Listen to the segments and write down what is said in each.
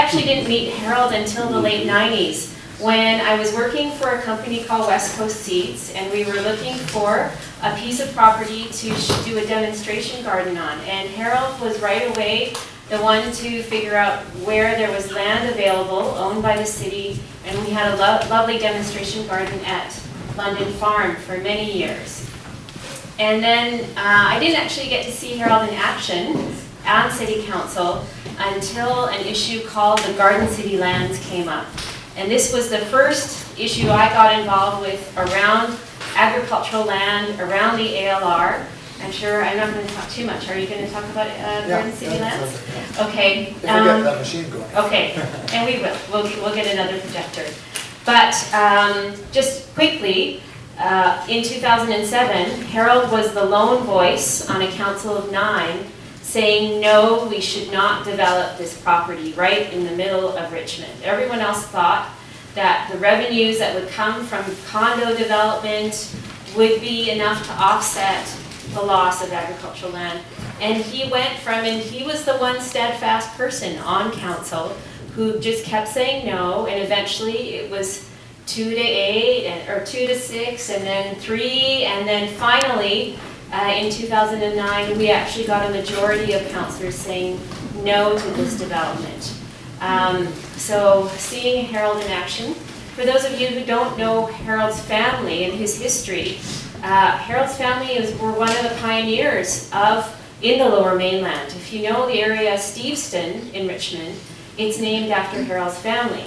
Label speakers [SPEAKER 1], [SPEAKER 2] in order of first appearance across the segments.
[SPEAKER 1] actually didn't meet Harold until the late 90s when I was working for a company called West Coast Seeds, and we were looking for a piece of property to do a demonstration garden on. And Harold was right away the one to figure out where there was land available owned by the city, and we had a lovely demonstration garden at London Farm for many years. And then I didn't actually get to see Harold in action on City Council until an issue called the Garden City Lands came up. And this was the first issue I got involved with around agricultural land, around the ALR. I'm sure I'm not going to talk too much. Are you going to talk about Garden City Lands? Okay.
[SPEAKER 2] If we get that machine going.
[SPEAKER 1] Okay, and we will. We'll get another projector. But just quickly, in 2007, Harold was the lone voice on a council of 9 saying, no, we should not develop this property right in the middle of Richmond. Everyone else thought that the revenues that would come from condo development would be enough to offset the loss of agricultural land. And he went from, and he was the one steadfast person on council who just kept saying no, and eventually it was 2 to 8, or 2 to 6, and then 3, and then finally, in 2009, we actually got a majority of councillors saying no to this development. So seeing Harold in action, for those of you who don't know Harold's family and his history, Harold's family were one of the pioneers in the Lower Mainland. If you know the area of Steveston in Richmond, it's named after Harold's family.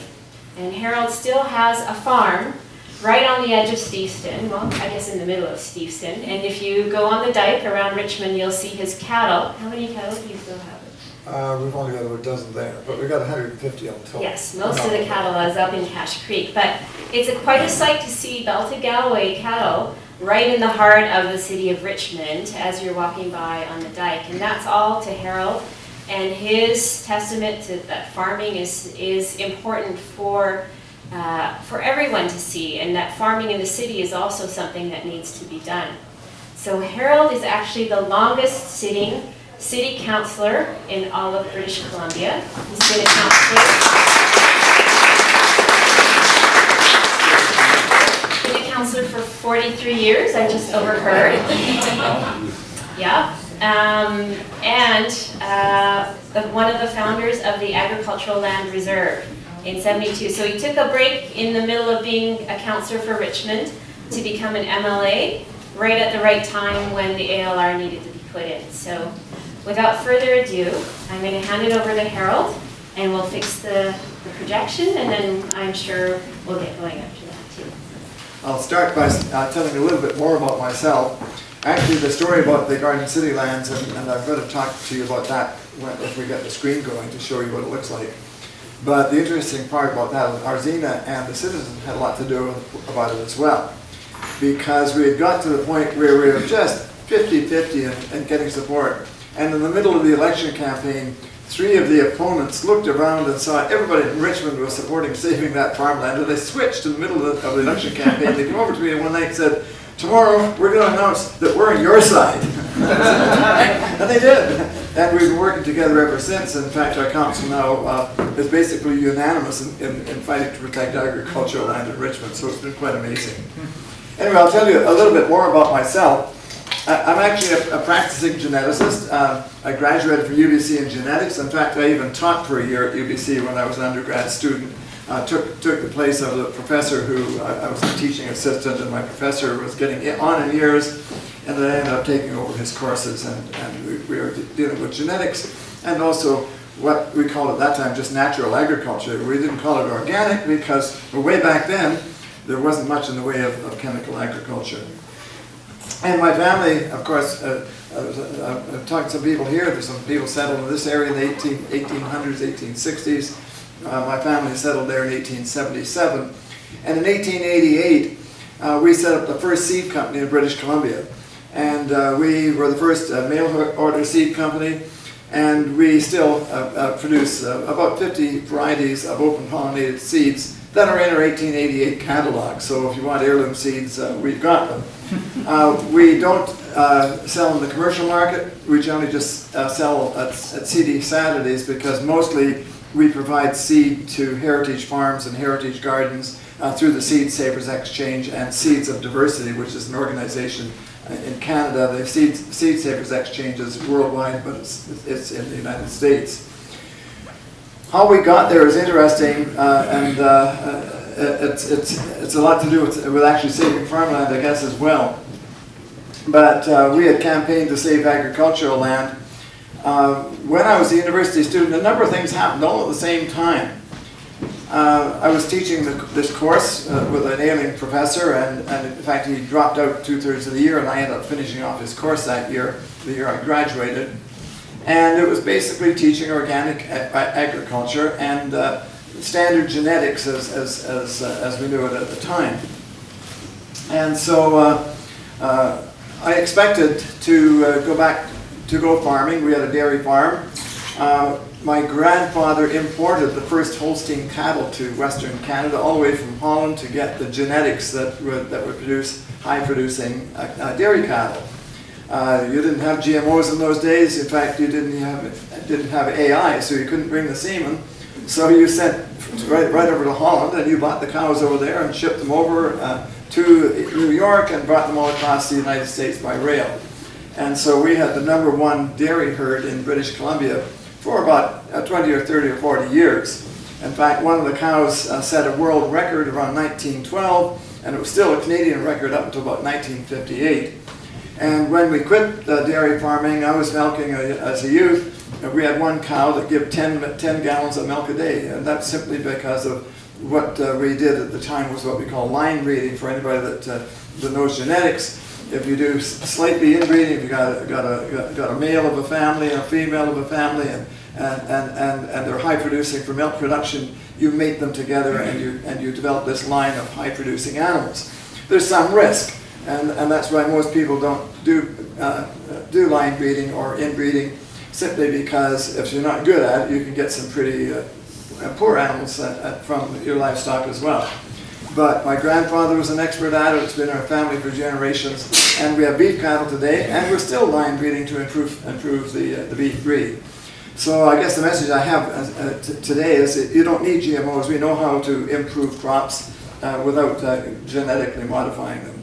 [SPEAKER 1] And Harold still has a farm right on the edge of Steveston, well, I guess in the middle of Steveston. And if you go on the dike around Richmond, you'll see his cattle. How many cattle do you still have?
[SPEAKER 2] We've only got about a dozen there, but we've got 150 on total.
[SPEAKER 1] Yes, most of the cattle is up in Cache Creek. But it's quite a sight to see belted Galway cattle right in the heart of the city of Richmond as you're walking by on the dike. And that's all to Harold and his testament to that farming is important for everyone to see, and that farming in the city is also something that needs to be done. So Harold is actually the longest sitting city councillor in all of British Columbia. He's been a councillor for 43 years, I just overheard. Yeah. And one of the founders of the Agricultural Land Reserve in '72. So he took a break in the middle of being a councillor for Richmond to become an MLA right at the right time when the ALR needed to be put in. So without further ado, I'm going to hand it over to Harold and we'll fix the projection, and then I'm sure we'll get going after that too.
[SPEAKER 3] I'll start by telling you a little bit more about myself. Actually, the story about the Garden City Lands, and I'm going to talk to you about that if we get the screen going to show you what it looks like. But the interesting part about that is Arzina and the citizens had a lot to do about it as well. Because we had got to the point where we were just 50-50 in getting support. And in the middle of the election campaign, 3 of the opponents looked around and saw everybody in Richmond was supporting saving that farmland, and they switched in the middle of the election campaign. They came over to me one night and said, tomorrow we're going to announce that we're on your side. And they did. And we've been working together ever since. In fact, our council now is basically unanimous in fighting to protect agricultural land in Richmond, so it's been quite amazing. Anyway, I'll tell you a little bit more about myself. I'm actually a practicing geneticist. I graduated from UBC in genetics. In fact, I even taught for a year at UBC when I was an undergrad student. Took the place of the professor who I was a teaching assistant, and my professor was getting on in years, and then I ended up taking over his courses, and we were dealing with genetics and also what we called at that time just natural agriculture. We didn't call it organic because way back then there wasn't much in the way of chemical agriculture. And my family, of course, I've talked to some people here. There's some people settled in this area in the 1800s, 1860s. My family settled there in 1877. And in 1888, we set up the first seed company in British Columbia. And we were the first mail order seed company. And we still produce about 50 varieties of open pollinated seeds that are in our 1888 catalog. So if you want heirloom seeds, we've got them. We don't sell in the commercial market. We generally just sell at Seedy Saturdays because mostly we provide seed to heritage farms and heritage gardens through the Seed Savers Exchange and Seeds of Diversity, which is an organization in Canada. The Seed Savers Exchange is worldwide, but it's in the United States. How we got there is interesting, and it's a lot to do with actually saving farmland, I guess, as well. But we had campaigned to save agricultural land. When I was a university student, a number of things happened all at the same time. I was teaching this course with an ailing professor, and in fact he dropped out 2/3 of the year, and I ended up finishing off his course that year, the year I graduated. And it was basically teaching organic agriculture and standard genetics as we knew it at the time. And so I expected to go farming. We had a dairy farm. My grandfather imported the first Holstein cattle to Western Canada, all the way from Holland, to get the genetics that would produce high-producing dairy cattle. You didn't have GMOs in those days. In fact, you didn't have AI, so you couldn't bring the semen. So you sent right over to Holland, and you bought the cows over there and shipped them over to New York and brought them all across the United States by rail. And so we had the #1 dairy herd in British Columbia for about 20 or 30 or 40 years. In fact, one of the cows set a world record around 1912, and it was still a Canadian record up until about 1958. And when we quit dairy farming, I was milking as a youth. We had one cow that gave 10 gallons of milk a day, and that's simply because of what we did at the time was what we call line breeding. For anybody that knows genetics, if you do slightly inbreeding, if you got a male of a family and a female of a family, and they're high producing for milk production, you mate them together and you develop this line of high producing animals. There's some risk. And that's why most people don't do line breeding or inbreeding, simply because if you're not good at it, you can get some pretty poor animals from your livestock as well. But my grandfather was an expert at it. It's been in our family for generations, and we have beef cattle today, and we're still line breeding to improve the beef breed. So I guess the message I have today is that you don't need GMOs. We know how to improve crops without genetically modifying them.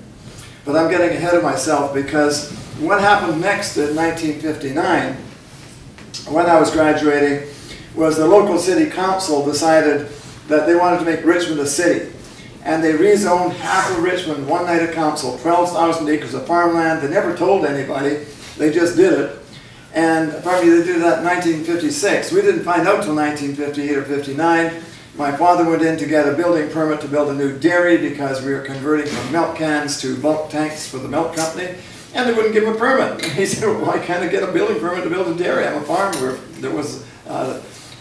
[SPEAKER 3] But I'm getting ahead of myself, because what happened next in 1959, when I was graduating, was the local city council decided that they wanted to make Richmond a city. And they rezoned half of Richmond one night of council, 12,000 acres of farmland. They never told anybody, they just did it. And probably they did that in 1956. We didn't find out until 1958 or 59. My father went in to get a building permit to build a new dairy, because we were converting from milk cans to bulk tanks for the milk company, and they wouldn't give him a permit. He said, well, why can't I get a building permit to build a dairy? I'm a farmer. There was,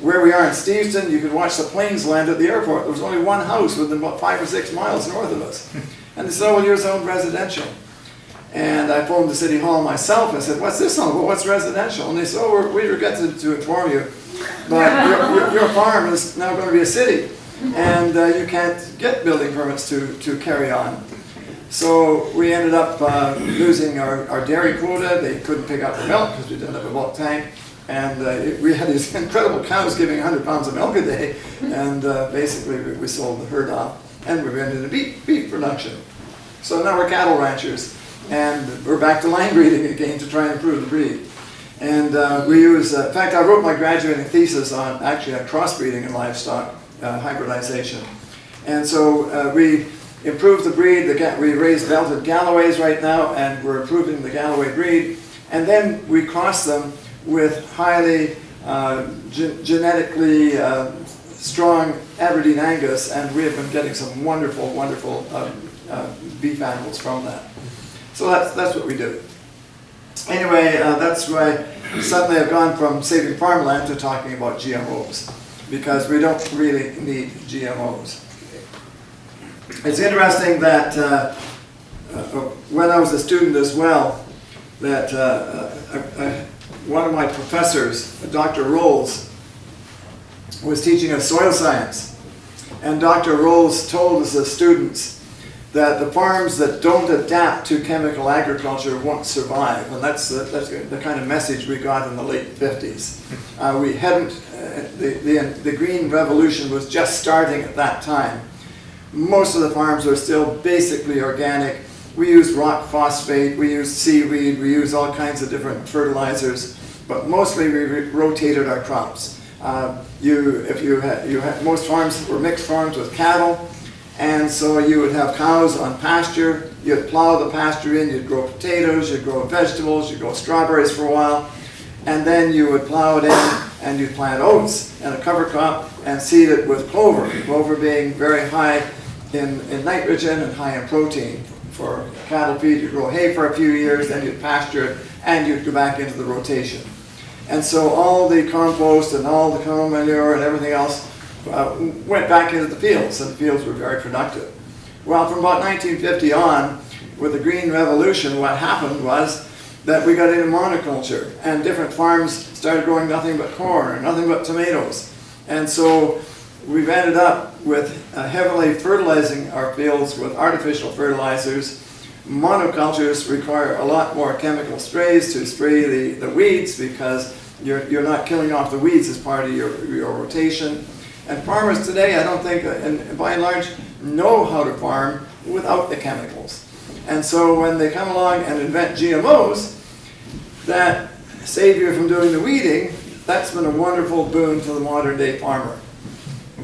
[SPEAKER 3] where we are in Steveston, you could watch the planes land at the airport. There was only one house within about 5 or 6 miles north of us. And they said, oh, well, you're zoned residential. And I phoned the city hall myself and said, what's this on? Well, what's residential? And they said, oh, we regret to inform you, but your farm is now going to be a city, and you can't get building permits to carry on. So we ended up losing our dairy quota. They couldn't pick up the milk because we didn't have a bulk tank. And we had these incredible cows giving 100 pounds of milk a day, and basically we sold the herd off, and we went into beef production. So now we're cattle ranchers, and we're back to line breeding again to try and improve the breed. And we use, in fact, I wrote my graduating thesis on crossbreeding in livestock, hybridization. And so we improved the breed. We raise belted Galloways right now, and we're improving the Galloway breed. And then we cross them with highly genetically strong Aberdeen Angus, and we have been getting some wonderful, wonderful beef animals from that. So that's what we do. Anyway, that's why suddenly I've gone from saving farmland to talking about GMOs, because we don't really need GMOs. It's interesting that when I was a student as well, that one of my professors, Dr. Rolls, was teaching us soil science. And Dr. Rolls told us as students that the farms that don't adapt to chemical agriculture won't survive. And that's the kind of message we got in the late 50s. We hadn't the green revolution was just starting at that time. Most of the farms were still basically organic. We used rock phosphate, we used seaweed, we used all kinds of different fertilizers, but mostly we rotated our crops. Most farms were mixed farms with cattle, and so you would have cows on pasture, you'd plow the pasture in, you'd grow potatoes, you'd grow vegetables, you'd grow strawberries for a while, and then you would plow it in and you'd plant oats and a cover crop and seed it with clover. Clover being very high in nitrogen and high in protein. For cattle feed, you'd grow hay for a few years, then you'd pasture it, and you'd go back into the rotation. And so all the compost and all the cow manure and everything else went back into the fields, and the fields were very productive. Well, from about 1950 on, with the Green Revolution, what happened was that we got into monoculture, and different farms started growing nothing but corn or nothing but tomatoes. And so we've ended up with heavily fertilizing our fields with artificial fertilizers. Monocultures require a lot more chemical sprays to spray the weeds, because you're not killing off the weeds as part of your rotation. And farmers today, I don't think, and by and large, know how to farm without the chemicals. And so when they come along and invent GMOs that save you from doing the weeding, that's been a wonderful boon to the modern day farmer.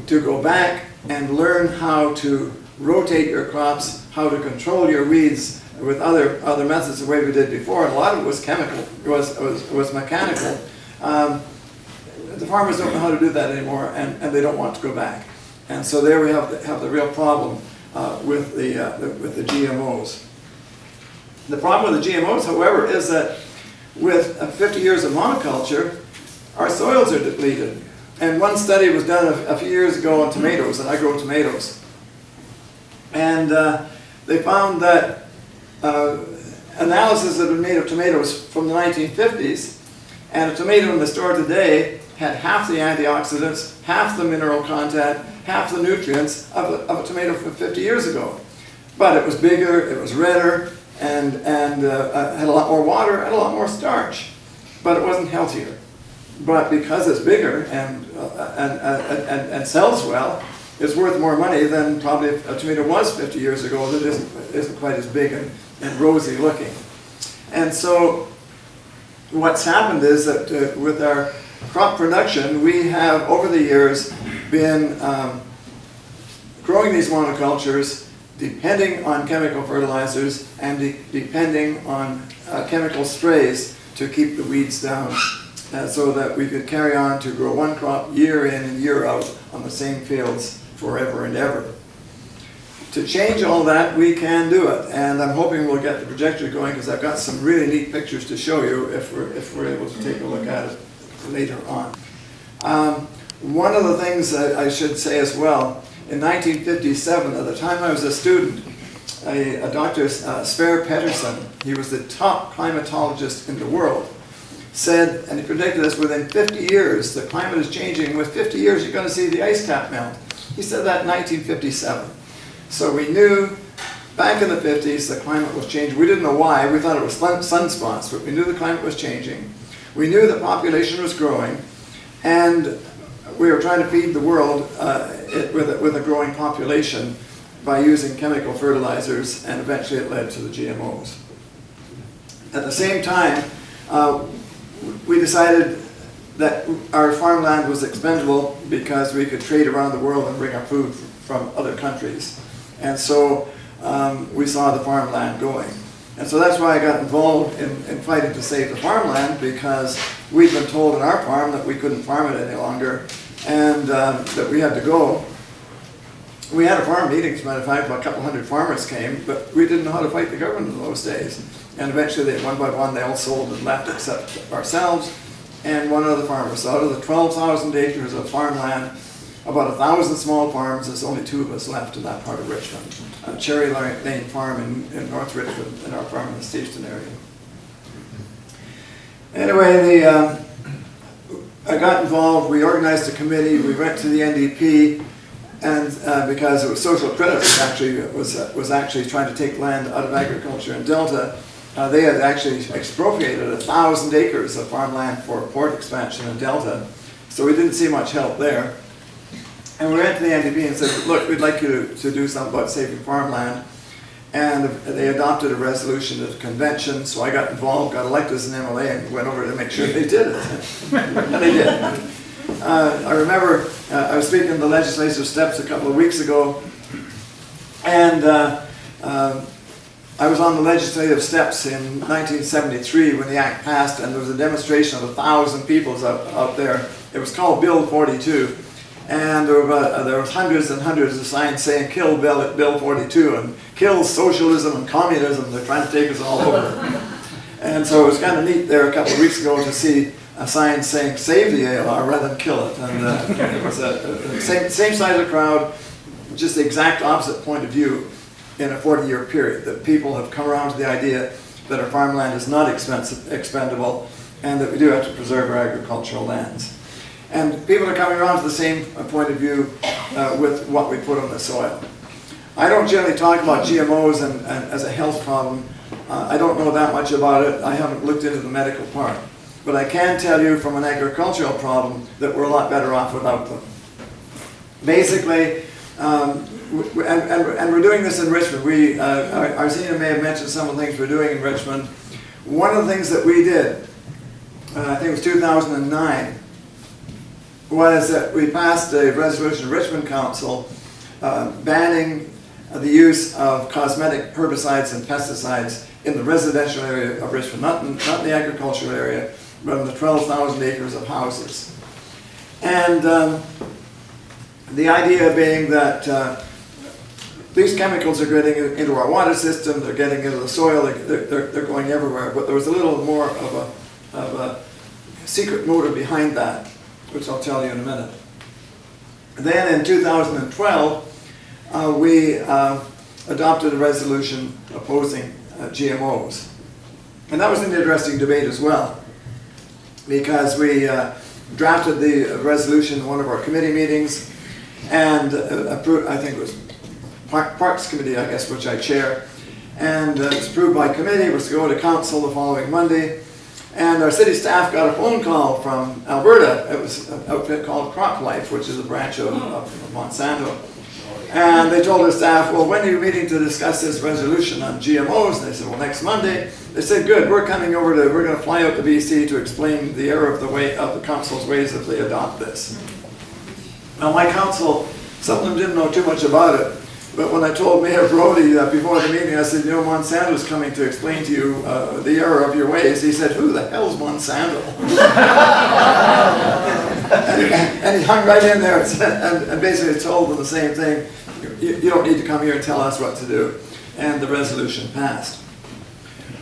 [SPEAKER 3] To go back and learn how to rotate your crops, how to control your weeds with other methods the way we did before. And a lot of it was chemical, was mechanical. The farmers don't know how to do that anymore, and they don't want to go back. And so there we have the real problem with the GMOs. The problem with the GMOs, however, is that with 50 years of monoculture, our soils are depleted. And one study was done a few years ago on tomatoes, and I grow tomatoes. And they found that analysis that had been made of tomatoes from the 1950s, and a tomato in the store today had half the antioxidants, half the mineral content, half the nutrients of a tomato from 50 years ago. But it was bigger, it was redder, and had a lot more water and a lot more starch. But it wasn't healthier. But because it's bigger and sells well, it's worth more money than probably if a tomato was 50 years ago that isn't quite as big and rosy looking. And so what's happened is that with our crop production, we have over the years been growing these monocultures depending on chemical fertilizers and depending on chemical sprays to keep the weeds down, so that we could carry on to grow one crop year in and year out on the same fields forever and ever. To change all that, we can do it, and I'm hoping we'll get the projector going, because I've got some really neat pictures to show you if we're able to take a look at it later on. One of the things I should say as well, in 1957, at the time I was a student, a Dr. Sverre Petterson, he was the top climatologist in the world, said, and he predicted this, within 50 years, the climate is changing. With 50 years, you're going to see the ice cap melt. He said that in 1957. So we knew back in the 50s the climate was changing. We didn't know why. We thought it was sunspots, but we knew the climate was changing. We knew the population was growing, and we were trying to feed the world with a growing population by using chemical fertilizers, and eventually it led to the GMOs. At the same time, we decided that our farmland was expendable because we could trade around the world and bring our food from other countries. And so we saw the farmland going. And so that's why I got involved in fighting to save the farmland, because we'd been told on our farm that we couldn't farm it any longer, and that we had to go. We had a farm meeting, as a matter of fact, about a couple hundred farmers came, but we didn't know how to fight the government in those days. And eventually, one by one, they all sold and left except ourselves and one other farmer. So out of the 12,000 acres of farmland, about 1,000 small farms, there's only 2 of us left in that part of Richmond. Cherry Lane Farm in North Richmond, and our farm in the Steveston area. Anyway, I got involved, we organized a committee, we went to the NDP, and because it was Social Credit was actually trying to take land out of agriculture in Delta, they had actually expropriated 1,000 acres of farmland for port expansion in Delta. So we didn't see much help there. And we went to the NDP and said, look, we'd like you to do something about saving farmland. And they adopted a resolution at the convention, so I got involved, got elected as an MLA, and went over to make sure they did it. And they did. I remember I was speaking on the legislative steps a couple of weeks ago, and I was on the legislative steps in 1973 when the act passed, and there was a demonstration of 1,000 people out there. It was called Bill 42. And there were hundreds and hundreds of signs saying, kill Bill 42, and kill socialism and communism. They're trying to take us all over. And so it was kind of neat there a couple of weeks ago to see a sign saying, save the ALR rather than kill it. And it was a same size of crowd, just the exact opposite point of view in a 40-year period. That people have come around to the idea that our farmland is not expendable, and that we do have to preserve our agricultural lands. And people are coming around to the same point of view with what we put on the soil. I don't generally talk about GMOs and as a health problem. I don't know that much about it. I haven't looked into the medical part. But I can tell you from an agricultural problem that we're a lot better off without them. Basically, and we're doing this in Richmond. Our senior may have mentioned some of the things we're doing in Richmond. One of the things that we did, I think it was 2009, was that we passed a resolution in Richmond Council banning the use of cosmetic herbicides and pesticides in the residential area of Richmond, not in the agricultural area, but in the 12,000 acres of houses. And the idea being that these chemicals are getting into our water system, they're getting into the soil, they're going everywhere, but there was a little more of a secret motive behind that, which I'll tell you in a minute. Then in 2012, we adopted a resolution opposing GMOs. And that was an interesting debate as well, because we drafted the resolution in one of our committee meetings, and approved, I think it was Parks Committee, I guess, which I chair, and it was approved by committee. It was to go to council the following Monday. And our city staff got a phone call from Alberta. It was an outfit called Crop Life, which is a branch of Monsanto. And they told our staff, well, when are you meeting to discuss this resolution on GMOs? And they said, well, next Monday. They said, good, we're coming over we're going to fly out to BC to explain the error of the council's ways if they adopt this. Now, my council, some of them didn't know too much about it. But when I told Mayor Brody before the meeting, I said, you know, Monsanto's coming to explain to you the error of your ways. He said, who the hell's Monsanto? and he hung right in there and basically told them the same thing. You don't need to come here and tell us what to do. And the resolution passed.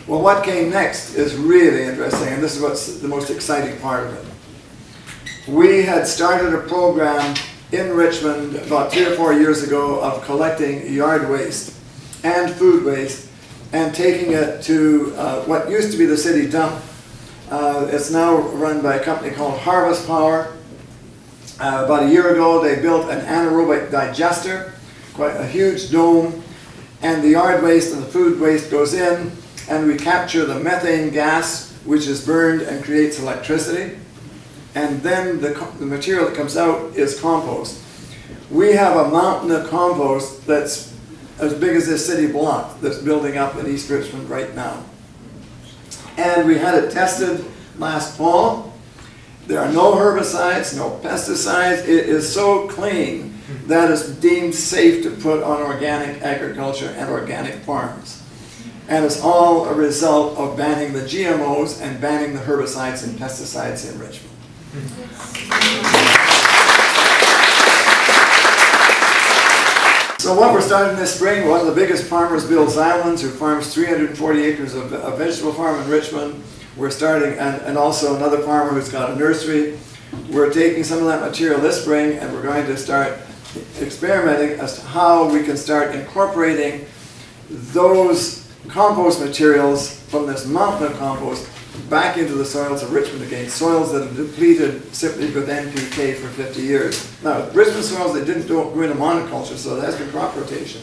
[SPEAKER 3] Well, what came next is really interesting, and this is what's the most exciting part of it. We had started a program in Richmond about 3 or 4 years ago of collecting yard waste and food waste and taking it to what used to be the city dump. It's now run by a company called Harvest Power. About a year ago they built an anaerobic digester, quite a huge dome, and the yard waste and the food waste goes in, and we capture the methane gas which is burned and creates electricity. And then the material that comes out is compost. We have a mountain of compost that's as big as this city block that's building up in East Richmond right now. And we had it tested last fall. There are no herbicides, no pesticides. It is so clean that it's deemed safe to put on organic agriculture and organic farms. And it's all a result of banning the GMOs and banning the herbicides and pesticides in Richmond. So what we're starting this spring, one of the biggest farmers, Bill Zylands, who farms 340 acres of vegetable farm in Richmond. We're starting, and also another farmer who's got a nursery. We're taking some of that material this spring, and we're going to start experimenting as to how we can start incorporating those compost materials from this mountain of compost back into the soils of Richmond again, soils that have depleted simply with NPK for 50 years. Now, Richmond soils, they didn't go into monoculture, so there has been crop rotation.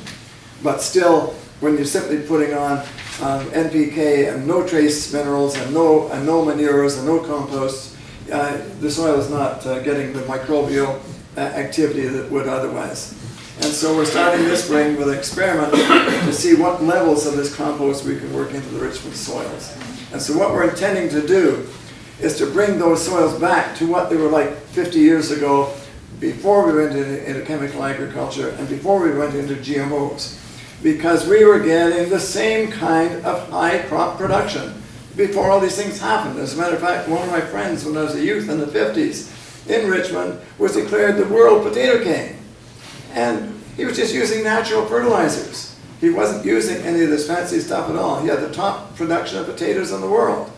[SPEAKER 3] But still, when you're simply putting on NPK and no trace minerals and no manures and no composts, the soil is not getting the microbial activity that it would otherwise. And so we're starting this spring with an experiment to see what levels of this compost we can work into the Richmond soils. And so what we're intending to do is to bring those soils back to what they were like 50 years ago, before we went into chemical agriculture and before we went into GMOs. Because we were getting the same kind of high crop production before all these things happened. As a matter of fact, one of my friends when I was a youth in the 50s in Richmond was declared the world potato king. And he was just using natural fertilizers. He wasn't using any of this fancy stuff at all. He had the top production of potatoes in the world,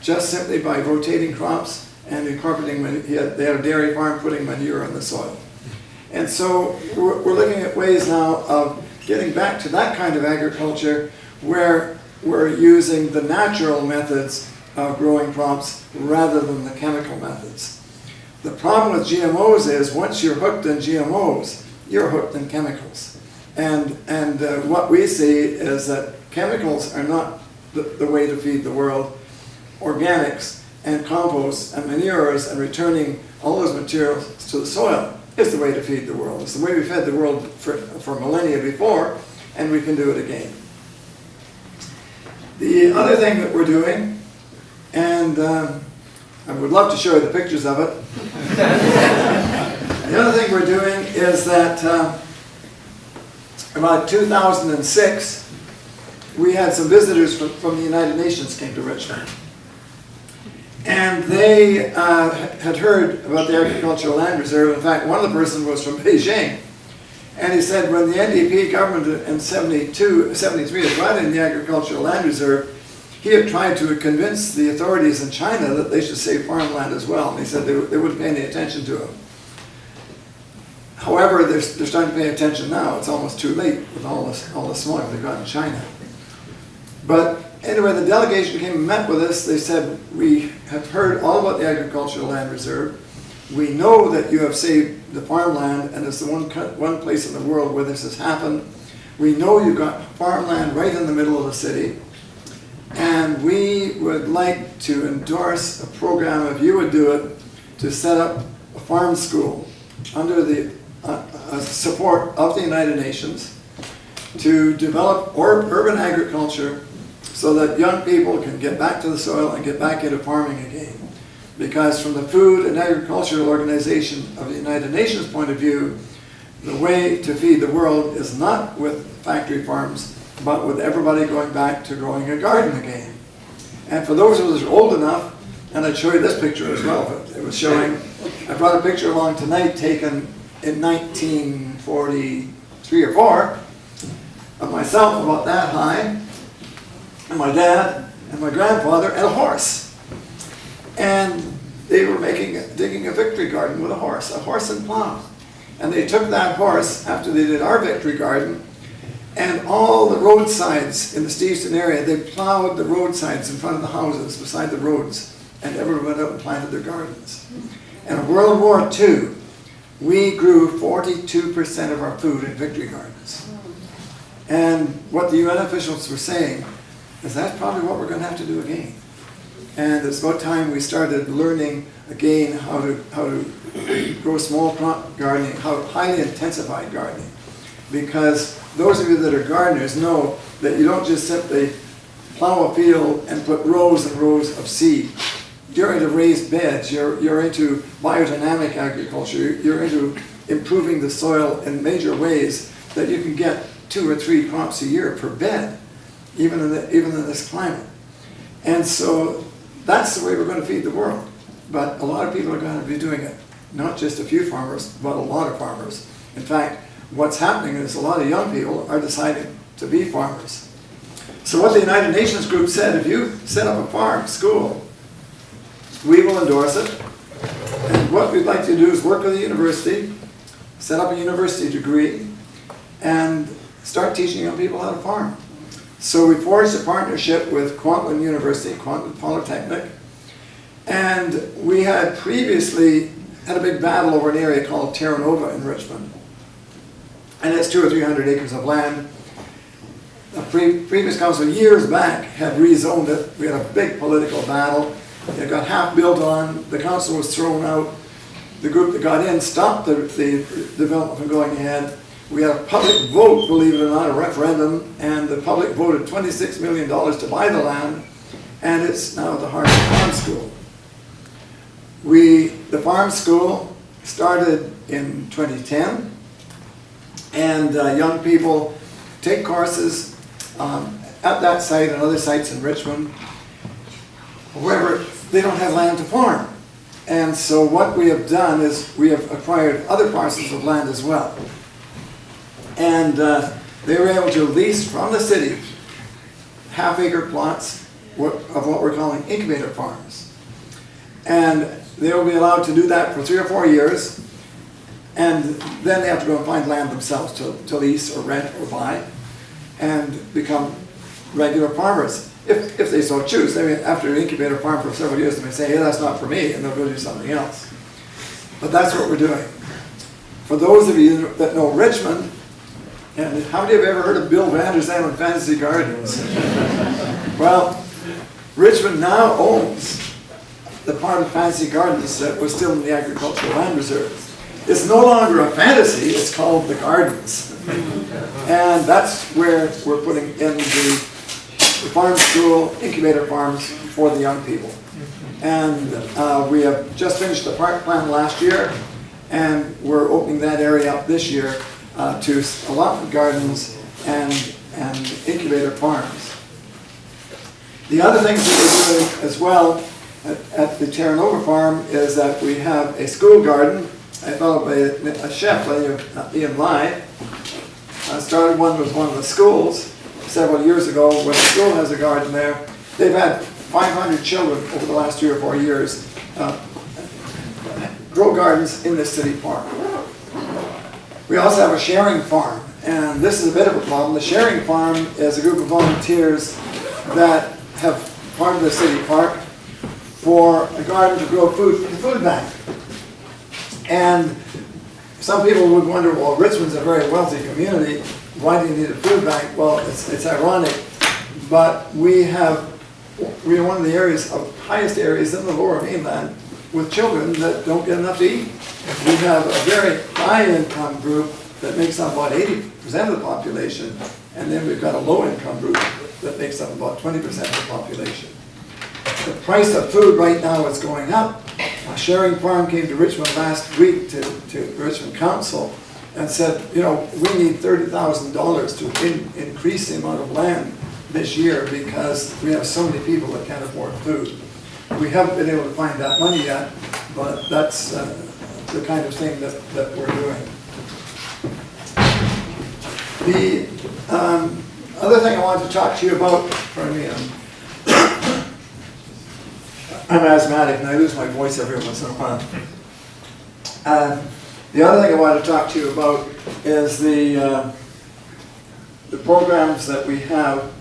[SPEAKER 3] just simply by rotating crops and incorporating, they had a dairy farm putting manure in the soil. And so we're looking at ways now of getting back to that kind of agriculture where we're using the natural methods of growing crops rather than the chemical methods. The problem with GMOs is once you're hooked in GMOs, you're hooked in chemicals. And what we see is that chemicals are not the way to feed the world. Organics and compost and manures and returning all those materials to the soil is the way to feed the world. It's the way we fed the world for millennia before, and we can do it again. The other thing that we're doing, and I would love to show you the pictures of it. The other thing we're doing is that about 2006, we had some visitors from the United Nations came to Richmond. And they had heard about the Agricultural Land Reserve. In fact, one of the persons was from Beijing. And he said when the NDP government in 73 had brought in the Agricultural Land Reserve, he had tried to convince the authorities in China that they should save farmland as well. And he said they wouldn't pay any attention to him. However, they're starting to pay attention now. It's almost too late with all the smog they've got in China. But anyway, the delegation came and met with us. They said, we have heard all about the Agricultural Land Reserve. We know that you have saved the farmland, and it's the one place in the world where this has happened. We know you've got farmland right in the middle of the city. And we would like to endorse a program, if you would do it, to set up a farm school under the support of the United Nations to develop urban agriculture so that young people can get back to the soil and get back into farming again. Because from the Food and Agricultural Organization of the United Nations point of view, the way to feed the world is not with factory farms, but with everybody going back to growing a garden again. And for those of us who are old enough, and I'd show you this picture as well, but it was showing, I brought a picture along tonight taken in 1943 or 4 of myself about that high, and my dad and my grandfather and a horse. And they were digging a victory garden with a horse and plow. And they took that horse after they did our victory garden, and all the roadsides in the Steveston area, they plowed the roadsides in front of the houses beside the roads, and everyone went out and planted their gardens. And in World War II, we grew 42% of our food in victory gardens. And what the UN officials were saying is that's probably what we're going to have to do again. And it's about time we started learning again how to grow small crop gardening, how highly intensified gardening. Because those of you that are gardeners know that you don't just simply plow a field and put rows and rows of seed. You're into raised beds, you're into biodynamic agriculture, you're into improving the soil in major ways that you can get 2 or 3 crops a year per bed, even in this climate. And so that's the way we're going to feed the world. But a lot of people are going to be doing it. Not just a few farmers, but a lot of farmers. In fact, what's happening is a lot of young people are deciding to be farmers. So what the United Nations group said, if you set up a farm school, we will endorse it. And what we'd like to do is work with the university, set up a university degree, and start teaching young people how to farm. So we forged a partnership with Kwantlen University, Kwantlen Polytechnic, and we had previously had a big battle over an area called Terra Nova in Richmond. And it's 200 or 300 acres of land. The previous council years back had rezoned it. We had a big political battle, It got half built on, the council was thrown out. The group that got in stopped the development from going ahead. We had a public vote, believe it or not, a referendum, and the public voted $26 million to buy the land, and it's now the heart of the farm school. The farm school started in 2010, and young people take courses at that site and other sites in Richmond. However, they don't have land to farm. And so what we have done is we have acquired other parcels of land as well. And they were able to lease from the city half-acre plots of what we're calling incubator farms. And they will be allowed to do that for 3 or 4 years, and then they have to go and find land themselves to lease or rent or buy and become regular farmers, if they so choose. I mean, after an incubator farm for several years, they may say, hey, that's not for me, and they'll go do something else. But that's what we're doing. For those of you that know Richmond, and how many have ever heard of Bill Vandersam and Fantasy Gardens? Well, Richmond now owns the part of Fantasy Gardens that was still in the agricultural land reserves. It's no longer a fantasy, it's called the Gardens. And that's where we're putting in the farm school incubator farms for the young people. And we have just finished the park plan last year, and we're opening that area up this year to allotment gardens and incubator farms. The other things that we're doing as well at the Terra Nova farm is that we have a school garden. I developed a chef, Ian Lai, started one with one of the schools several years ago. When the school has a garden there, they've had 500 children over the last 3 or 4 years grow gardens in this city park. We also have a sharing farm, and this is a bit of a problem. The sharing farm is a group of volunteers that have part of the city park for a garden to grow food for the food bank. And some people would wonder, well, Richmond's a very wealthy community, why do you need a food bank? Well, it's ironic, but we are one of the highest areas in the lower mainland with children that don't get enough to eat. We have a very high income group that makes up about 80% of the population, and then we've got a low income group that makes up about 20% of the population. The price of food right now is going up. A sharing farm came to Richmond last week to Richmond Council and said, you know, we need $30,000 to increase the amount of land this year because we have so many people that can't afford food. We haven't been able to find that money yet, but that's the kind of thing that we're doing. The other thing I wanted to talk to you about, pardon me, I'm asthmatic and I lose my voice every once in a while. The other thing I wanted to talk to you about is the programs that we have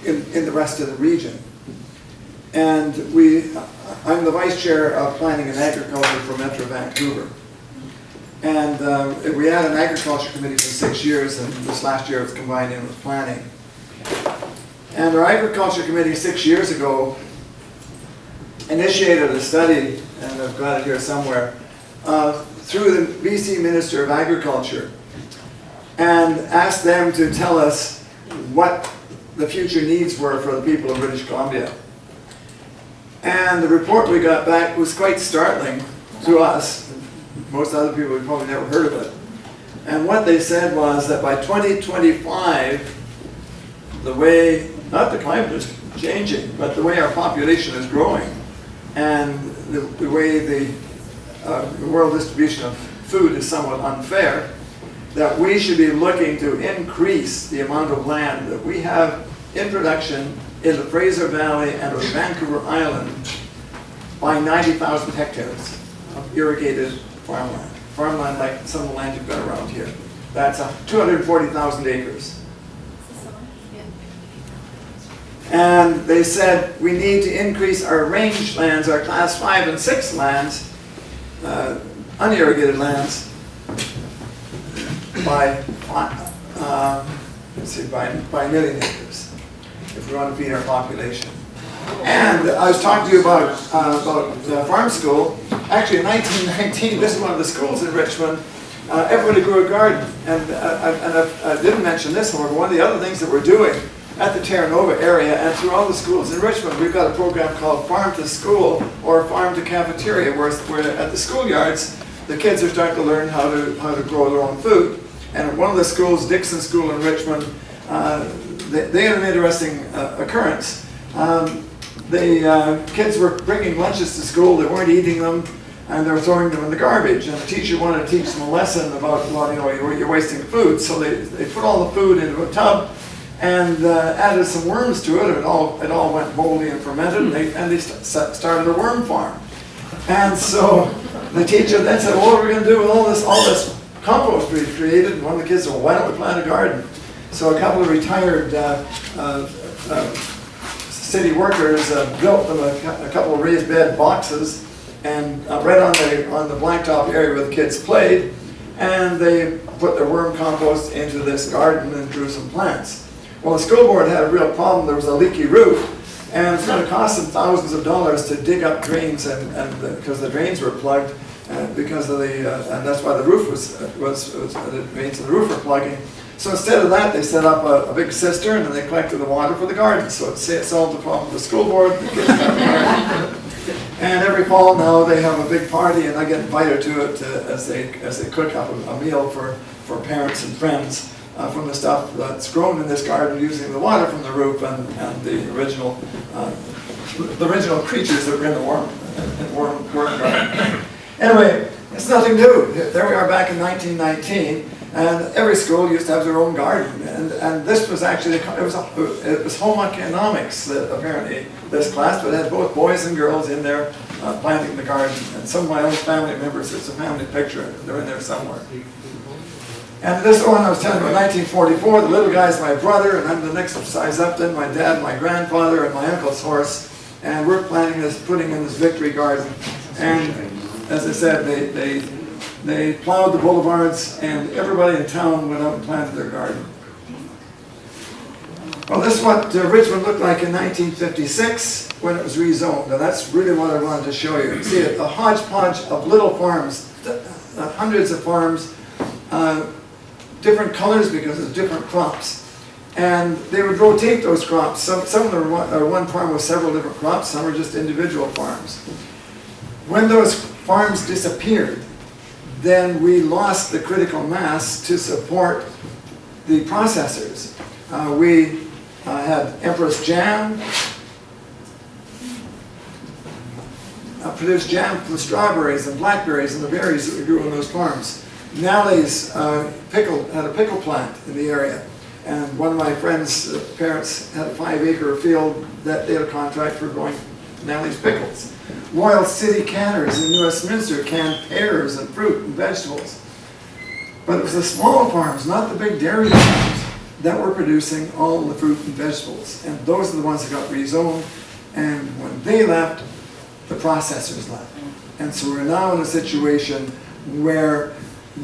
[SPEAKER 3] in the rest of the region. And I'm the vice chair of planning and agriculture for Metro Vancouver. And we had an agriculture committee for 6 years, and this last year it's combined in with planning. And our agriculture committee 6 years ago initiated a study, and I've got it here somewhere, through the BC Minister of Agriculture, and asked them to tell us what the future needs were for the people of British Columbia. And the report we got back was quite startling to us. Most other people had probably never heard of it. And what they said was that by 2025, the way, not the climate is changing, but the way our population is growing, and the way the world distribution of food is somewhat unfair, that we should be looking to increase the amount of land that we have in production in the Fraser Valley and on Vancouver Island by 90,000 hectares of irrigated farmland. Farmland like some of the land you've got around here. That's 240,000 acres. And they said we need to increase our range lands, our class 5 and 6 lands, unirrigated lands, by by 1 million acres if we want to feed our population. And I was talking to you about farm school. Actually, in 1919, this is one of the schools in Richmond. Everybody grew a garden, and I didn't mention this, however, one of the other things that we're doing at the Terra Nova area and through all the schools in Richmond, we've got a program called Farm to School or Farm to Cafeteria, where at the schoolyards, the kids are starting to learn how to grow their own food. And at one of the schools, Dixon School in Richmond, they had an interesting occurrence. The kids were bringing lunches to school, they weren't eating them, and they were throwing them in the garbage. And the teacher wanted to teach them a lesson about, well, you're wasting food. So they put all the food into a tub and added some worms to it. It all went moldy and fermented, and they started a worm farm. And so the teacher then said, well, what are we going to do with all this compost we created? And one of the kids said, well, why don't we plant a garden? So a couple of retired city workers built them a couple of raised bed boxes, and right on the blacktop area where the kids played, and they put their worm compost into this garden and grew some plants. Well, the school board had a real problem. There was a leaky roof, and it's going to cost them thousands of dollars to dig up drains, and because the drains were plugged, because of the and that's why the roof the drains in the roof were plugging. So instead of that, they set up a big cistern and they collected the water for the garden. So it solved the problem for the school board. The kids got the garden. And every fall now they have a big party, and I get invited to it as they cook up a meal for parents and friends from the stuff that's grown in this garden using the water from the roof and the original creatures that were in the worm garden. Anyway, it's nothing new. There we are back in 1919. And every school used to have their own garden, and this was actually, it was home economics that apparently this class, but it had both boys and girls in there planting the garden. And some of my own family members, it's a family picture, they're in there somewhere. And this one I was telling you about 1944, the little guy's my brother, and I'm the next size up, then my dad, my grandfather, and my uncle's horse, and we're putting in this victory garden. And as I said, they plowed the boulevards, and everybody in town went out and planted their garden. Well, this is what Richmond looked like in 1956 when it was rezoned, and that's really what I wanted to show you. You see a hodgepodge of little farms, hundreds of farms, different colors because of different crops. And they would rotate those crops. Some of them are one farm with several different crops, some are just individual farms. When those farms disappeared, then we lost the critical mass to support the processors. We had Empress Jam, produced jam from strawberries and blackberries and the berries that we grew on those farms. Nally's had a pickle plant in the area, and one of my friend's parents had a 5-acre field that they had a contract for growing Nally's pickles. Royal City Canners in New Westminster canned pears and fruit and vegetables. But it was the small farms, not the big dairy farms, that were producing all the fruit and vegetables. And those are the ones that got rezoned. And when they left, the processors left. And so we're now in a situation where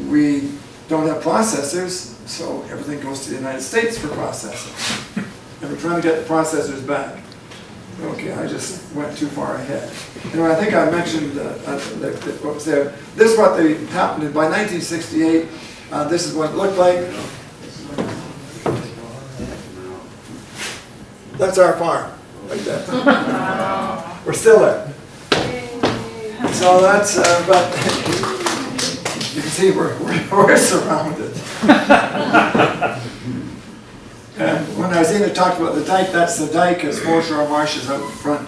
[SPEAKER 3] we don't have processors, so everything goes to the United States for processing. And we're trying to get the processors back. Okay, I just went too far ahead. Anyway, I think I mentioned what was there. This is what happened by 1968. This is what it looked like. That's our farm, like that. We're still there. So that's, but you can see we're surrounded. And when Arzina talked about the dike, that's the dike as foreshore marshes out in front.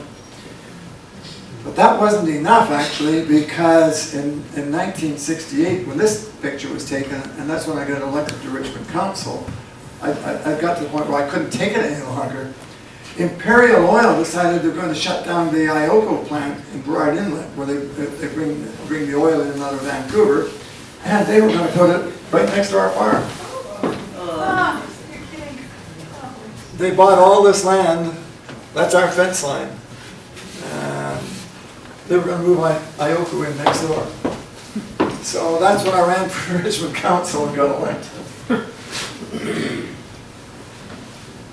[SPEAKER 3] But that wasn't enough, actually, because in 1968, when this picture was taken, and that's when I got elected to Richmond Council, I got to the point where I couldn't take it any longer. Imperial Oil decided they're going to shut down the Ioko plant in Burrard Inlet, where they bring the oil in and out of Vancouver, and they were going to put it right next to our farm. They bought all this land. That's our fence line. They were going to move Ioko in next door. So that's when I ran for Richmond Council and got elected.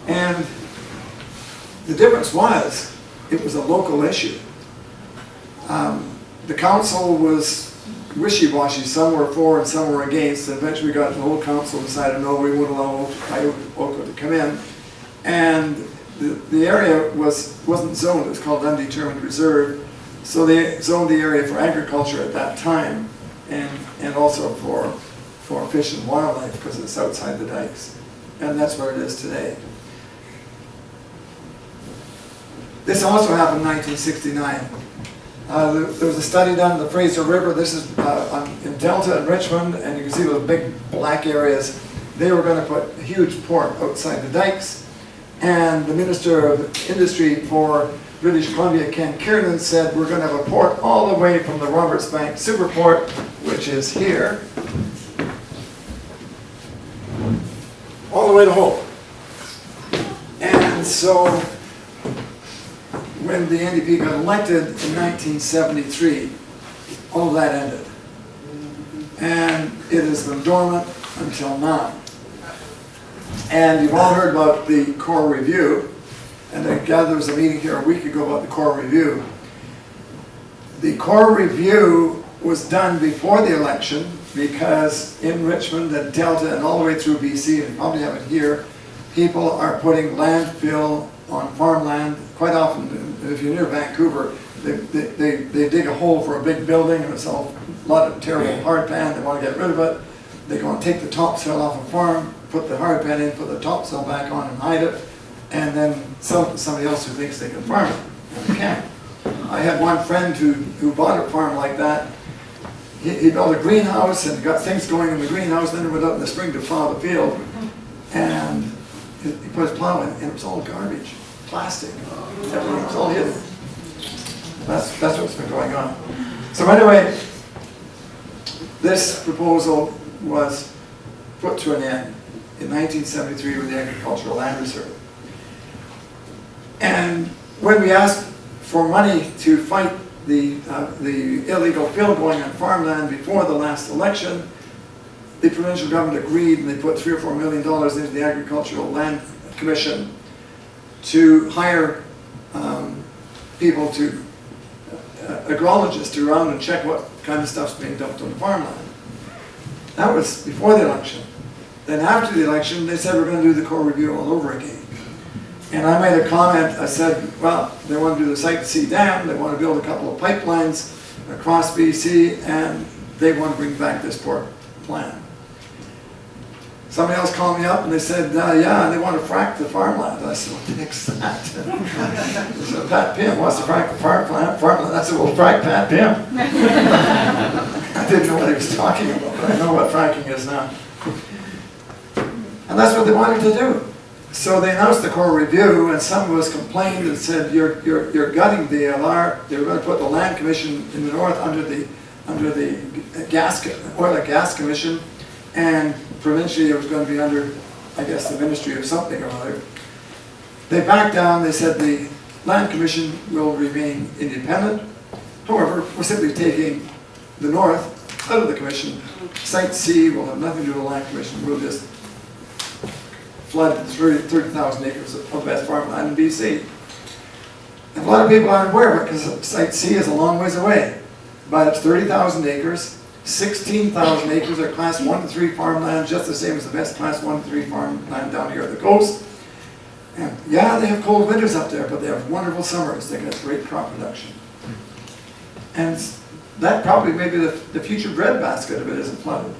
[SPEAKER 3] And the difference was, it was a local issue. The council was wishy-washy, some were for and some were against, and eventually got the whole council decided, no, we wouldn't allow Oka to come in. And the area wasn't zoned, it was called undetermined reserve, so they zoned the area for agriculture at that time, and also for fish and wildlife, because it's outside the dikes. And that's where it is today. This also happened in 1969. There was a study done in the Fraser River. This is in Delta and Richmond, and you can see those big black areas. They were going to put a huge port outside the dikes, and the Minister of Industry for British Columbia, Ken Kiernan, said we're going to have a port all the way from the Roberts Bank Superport, which is here, all the way to Hope. And so when the NDP got elected in 1973, all of that ended. And it has been dormant until now. And you've all heard about the core review, and I gather there was a meeting here a week ago about the core review. The core review was done before the election because in Richmond and Delta and all the way through BC, and you probably have it here, people are putting landfill on farmland. Quite often, if you're near Vancouver, they dig a hole for a big building, and it's a lot of terrible hardpan. They want to get rid of it. They go and take the topsoil off a farm, put the hardpan in, put the topsoil back on and hide it, and then sell it to somebody else who thinks they can farm it, and they can't. I had one friend who bought a farm like that. He built a greenhouse and got things going in the greenhouse, then he went out in the spring to plow the field, and he put his plow in, and it was all garbage, plastic, everything was all hidden. That's what's been going on. So anyway, this proposal was put to an end in 1973 with the Agricultural Land Reserve. And when we asked for money to fight the illegal field going on farmland before the last election, the provincial government agreed, and they put $3 or $4 million into the Agricultural Land Commission to hire people to agrologists to go around and check what kind of stuff's being dumped on the farmland. That was before the election. Then after the election, they said we're going to do the core review all over again. And I made a comment, I said, well, they want to do the Site C dam, they want to build a couple of pipelines across BC, and they want to bring back this port plan. Somebody else called me up and they said, yeah, they want to frack the farmland. I said, what the heck's that? So Pat Pym wants to frack the farmland. I said, well, frack Pat Pym. I didn't know what he was talking about, but I know what fracking is now. And that's what they wanted to do. So they announced the core review, and some of us complained and said, you're gutting the LR. They were going to put the Land Commission in the north under the Oil and Gas Commission, and provincially it was going to be under, I guess, the Ministry of something or other. They backed down. They said the Land Commission will remain independent. However, we're simply taking the north out of the commission. Site C will have nothing to do with the Land Commission. We'll just flood 30,000 acres of best farmland in BC. And a lot of people aren't aware of it because Site C is a long ways away. But it's 30,000 acres. 16,000 acres are class 1 to 3 farmland, just the same as the best class 1 to 3 farmland down here at the coast. And yeah, they have cold winters up there, but they have wonderful summers. They get great crop production. And that probably may be the future breadbasket if it isn't flooded.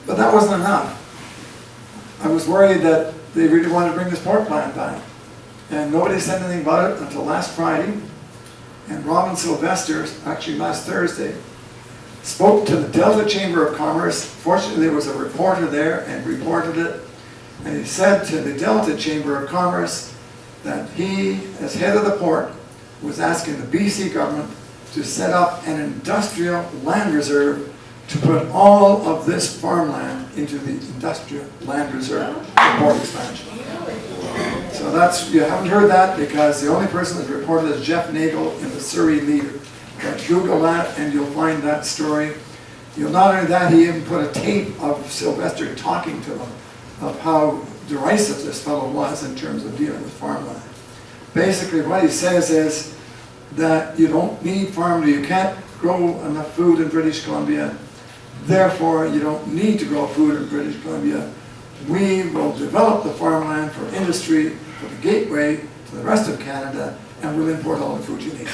[SPEAKER 3] But that wasn't enough. I was worried that they really wanted to bring this port plan back. And nobody said anything about it until last Friday. And Robin Sylvester, actually last Thursday, spoke to the Delta Chamber of Commerce. Fortunately, there was a reporter there and reported it. And he said to the Delta Chamber of Commerce that he, as head of the port, was asking the BC government to set up an industrial land reserve to put all of this farmland into the industrial land reserve for port expansion. So that's, you haven't heard that because the only person that's reported is Jeff Nagel in the Surrey Leader. Google that and you'll find that story. You'll not only that, he even put a tape of Sylvester talking to them of how derisive this fellow was in terms of dealing with farmland. Basically, what he says is that you don't need farmland, you can't grow enough food in British Columbia, therefore you don't need to grow food in British Columbia. We will develop the farmland for industry, for the gateway to the rest of Canada, and we'll import all the food you need.